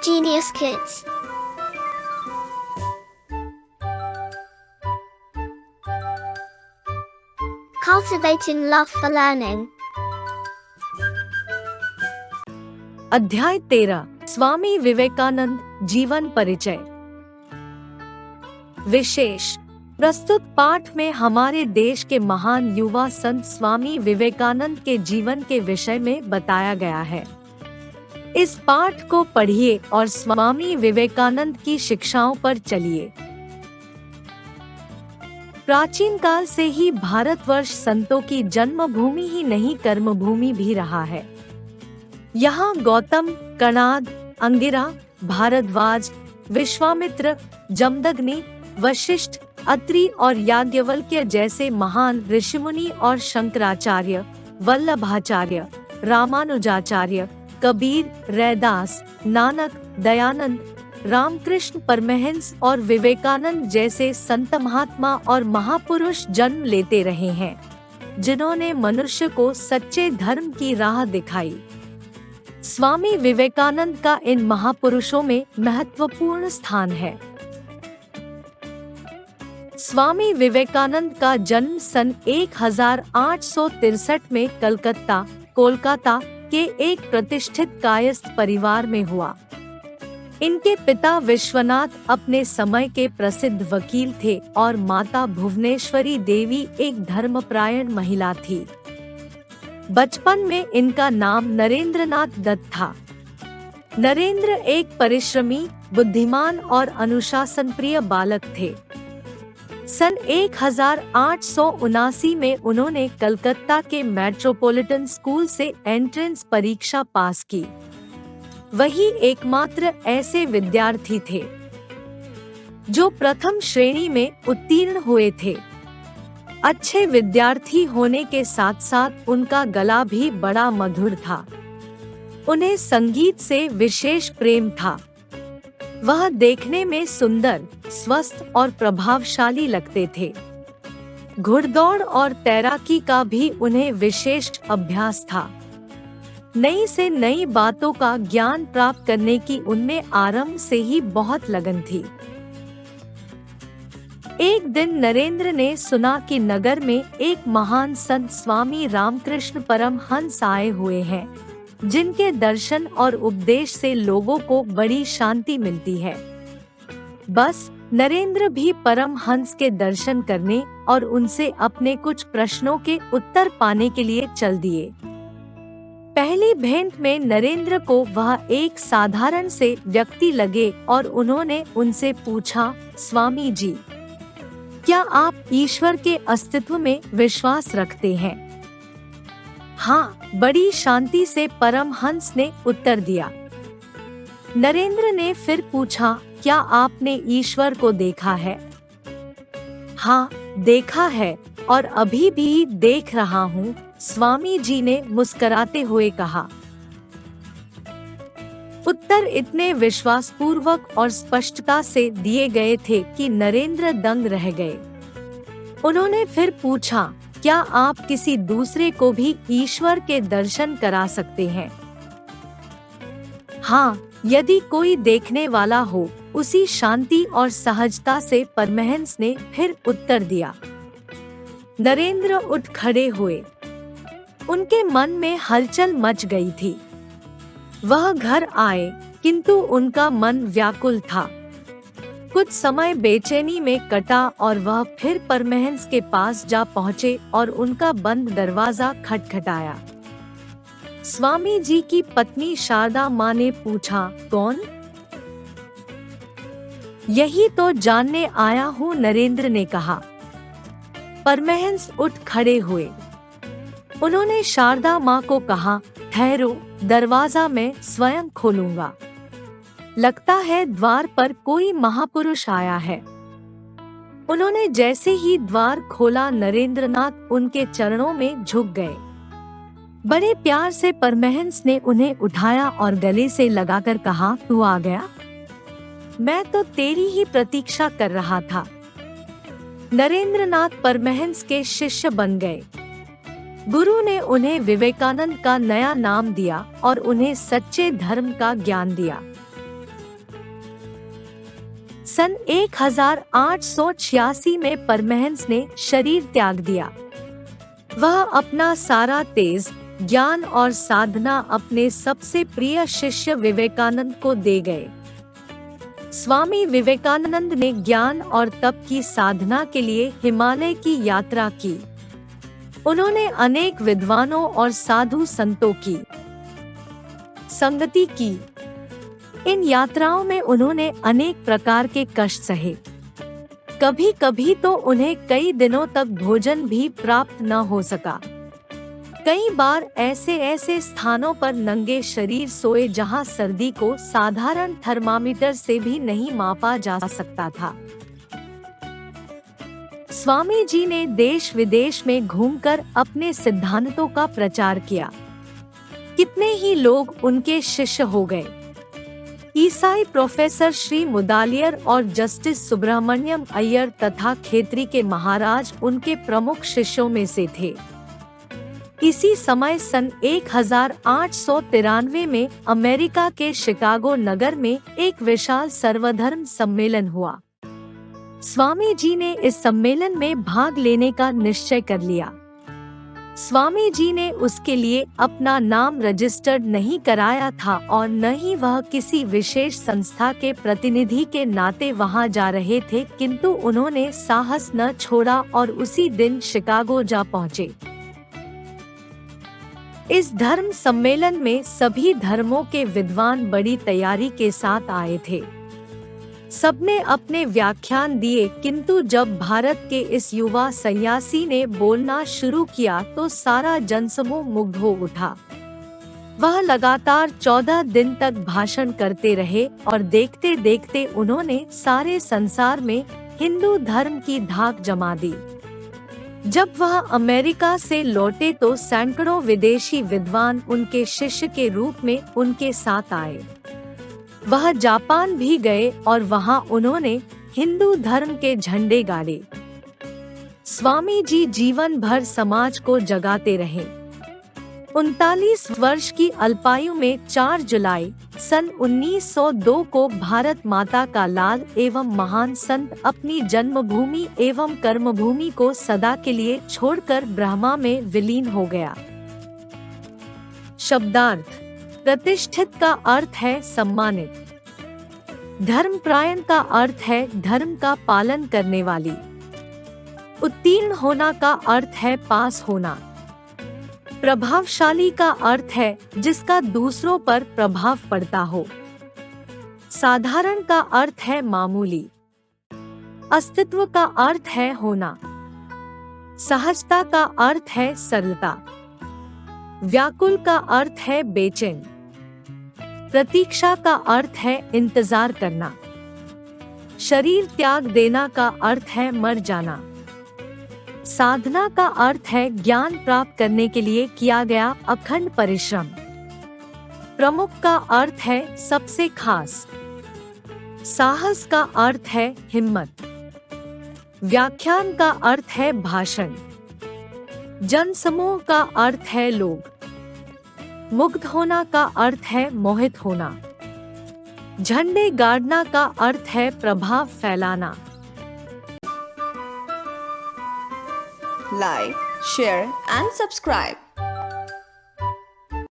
Genius Kids. Cultivating love for learning. अध्याय 13 स्वामी विवेकानंद जीवन परिचय। विशेष प्रस्तुत पाठ में हमारे देश के महान युवा संत स्वामी विवेकानंद के जीवन के विषय में बताया गया है। इस पाठ को पढ़िए और स्वामी विवेकानंद की शिक्षाओं पर चलिए। प्राचीन काल से ही भारतवर्ष संतों की जन्मभूमि ही नहीं कर्मभूमि भी रहा है। यहाँ गौतम, कणाद, अंगिरा, भारद्वाज, विश्वामित्र, जमदग्नि, वशिष्ठ, अत्रि और याज्ञवल्क्य जैसे महान ऋषिमुनि और शंकराचार्य, वल्लभाचार्य, रामानुजाचार्य, कबीर, रैदास, नानक, दयानंद, रामकृष्ण परमहंस और विवेकानंद जैसे संत महात्मा और महापुरुष जन्म लेते रहे हैं, जिन्होंने मनुष्य को सच्चे धर्म की राह दिखाई। स्वामी विवेकानंद का इन महापुरुषों में महत्वपूर्ण स्थान है। स्वामी विवेकानंद का जन्म सन 1863 में कलकत्ता, कोलकाता के एक प्रतिष्ठित कायस्थ परिवार में हुआ। इनके पिता विश्वनाथ अपने समय के प्रसिद्ध वकील थे और माता भुवनेश्वरी देवी एक धर्मपरायण महिला थी। बचपन में इनका नाम नरेंद्रनाथ दत्त था। नरेंद्र एक परिश्रमी, बुद्धिमान और अनुशासनप्रिय बालक थे। सन 1879 में उन्होंने कलकत्ता के मेट्रोपॉलिटन स्कूल से एंट्रेंस परीक्षा पास की। वही एकमात्र ऐसे विद्यार्थी थे जो प्रथम श्रेणी में उत्तीर्ण हुए थे। अच्छे विद्यार्थी होने के साथ साथ उनका गला भी बड़ा मधुर था। उन्हें संगीत से विशेष प्रेम था। वह देखने में सुंदर, स्वस्थ और प्रभावशाली लगते थे। घुड़दौड़ और तैराकी का भी उन्हें विशेष अभ्यास था। नई से नई बातों का ज्ञान प्राप्त करने की उनमें आरंभ से ही बहुत लगन थी। एक दिन नरेंद्र ने सुना कि नगर में एक महान संत स्वामी रामकृष्ण परमहंस आए हुए हैं, जिनके दर्शन और उपदेश से लोगों को बड़ी शांति मिलती है। बस नरेंद्र भी परमहंस के दर्शन करने और उनसे अपने कुछ प्रश्नों के उत्तर पाने के लिए चल दिए। पहली भेंट में नरेंद्र को वह एक साधारण से व्यक्ति लगे और उन्होंने उनसे पूछा, स्वामी जी, क्या आप ईश्वर के अस्तित्व में विश्वास रखते हैं? हाँ, बड़ी शांति से परमहंस ने उत्तर दिया। नरेंद्र ने फिर पूछा, क्या आपने ईश्वर को देखा है? हाँ, देखा है और अभी भी देख रहा हूँ, स्वामी जी ने मुस्कुराते हुए कहा। उत्तर इतने विश्वासपूर्वक और स्पष्टता से दिए गए थे कि नरेंद्र दंग रह गए। उन्होंने फिर पूछा, क्या आप किसी दूसरे को भी ईश्वर के दर्शन करा सकते हैं? हाँ, यदि कोई देखने वाला हो, उसी शांति और सहजता से परमहंस ने फिर उत्तर दिया। नरेंद्र उठ खड़े हुए। उनके मन में हलचल मच गई थी। वह घर आए, किंतु उनका मन व्याकुल था। कुछ समय बेचैनी में कटा और वह फिर परमहंस के पास जा पहुँचे और उनका बंद दरवाजा खटखटाया। स्वामी जी की पत्नी शारदा माँ ने पूछा, कौन? यही तो जानने आया हूँ, नरेंद्र ने कहा। परमहंस उठ खड़े हुए। उन्होंने शारदा माँ को कहा, ठहरो, दरवाजा मैं स्वयं खोलूंगा। लगता है द्वार पर कोई महापुरुष आया है। उन्होंने जैसे ही द्वार खोला, नरेंद्रनाथ उनके चरणों में झुक गए। बड़े प्यार से परमहंस ने उन्हें उठाया और गले से लगाकर कहा, तू आ गया? मैं तो तेरी ही प्रतीक्षा कर रहा था। नरेंद्रनाथ परमहंस के शिष्य बन गए। गुरु ने उन्हें विवेकानंद का नया नाम दिया और उन्हें सच्चे धर्म का ज्ञान दिया। सन 1886 में परमहंस ने शरीर त्याग दिया। वह अपना सारा तेज, ज्ञान और साधना अपने सबसे प्रिय शिष्य विवेकानंद को दे गए। स्वामी विवेकानंद ने ज्ञान और तप की साधना के लिए हिमालय की यात्रा की। उन्होंने अनेक विद्वानों और साधु संतों की संगति की। इन यात्राओं में उन्होंने अनेक प्रकार के कष्ट सहे। कभी कभी तो उन्हें कई दिनों तक भोजन भी प्राप्त न हो सका। कई बार ऐसे स्थानों पर नंगे शरीर सोए जहां सर्दी को साधारण थर्मामीटर से भी नहीं मापा जा सकता था। स्वामी जी ने देश विदेश में घूमकर अपने सिद्धांतों का प्रचार किया। कितने ही लोग उनके शिष्य हो गए। ईसाई प्रोफेसर श्री मुदालियर और जस्टिस सुब्रमण्यम अय्यर तथा खेतरी के महाराज उनके प्रमुख शिष्यों में से थे। इसी समय सन 1893 में अमेरिका के शिकागो नगर में एक विशाल सर्वधर्म सम्मेलन हुआ। स्वामी जी ने इस सम्मेलन में भाग लेने का निश्चय कर लिया। स्वामी जी ने उसके लिए अपना नाम रजिस्टर्ड नहीं कराया था और न ही वह किसी विशेष संस्था के प्रतिनिधि के नाते वहां जा रहे थे, किंतु उन्होंने साहस न छोड़ा और उसी दिन शिकागो जा पहुंचे। इस धर्म सम्मेलन में सभी धर्मों के विद्वान बड़ी तैयारी के साथ आए थे। सबने अपने व्याख्यान दिए, किंतु जब भारत के इस युवा सन्यासी ने बोलना शुरू किया तो सारा जनसमूह मुग्ध हो उठा। वह लगातार 14 दिन तक भाषण करते रहे और देखते देखते उन्होंने सारे संसार में हिंदू धर्म की धाक जमा दी। जब वह अमेरिका से लौटे तो सैकड़ों विदेशी विद्वान उनके शिष्य के रूप में उनके साथ आए। वह जापान भी गए और वहां उन्होंने हिंदू धर्म के झंडे गाड़े। स्वामी जी जीवन भर समाज को जगाते रहे। 39 वर्ष की अल्पायु में 4 जुलाई सन 1902 को भारत माता का लाल एवं महान संत अपनी जन्मभूमि एवं कर्मभूमि को सदा के लिए छोड़कर ब्रह्मा में विलीन हो गया। शब्दार्थ: प्रतिष्ठित का अर्थ है सम्मानित। धर्मपरायण का अर्थ है धर्म का पालन करने वाली। उत्तीर्ण होना का अर्थ है पास होना। प्रभावशाली का अर्थ है जिसका दूसरों पर प्रभाव पड़ता हो। साधारण का अर्थ है मामूली। अस्तित्व का अर्थ है होना। सहजता का अर्थ है सरलता। व्याकुल का अर्थ है बेचैन। प्रतीक्षा का अर्थ है इंतजार करना। शरीर त्याग देना का अर्थ है मर जाना। साधना का अर्थ है ज्ञान प्राप्त करने के लिए किया गया अखंड परिश्रम। प्रमुख का अर्थ है सबसे खास। साहस का अर्थ है हिम्मत। व्याख्यान का अर्थ है भाषण। जनसमूह का अर्थ है लोग। मुग्ध होना का अर्थ है मोहित होना। झंडे गाड़ना का अर्थ है प्रभाव फैलाना। Like, share and subscribe.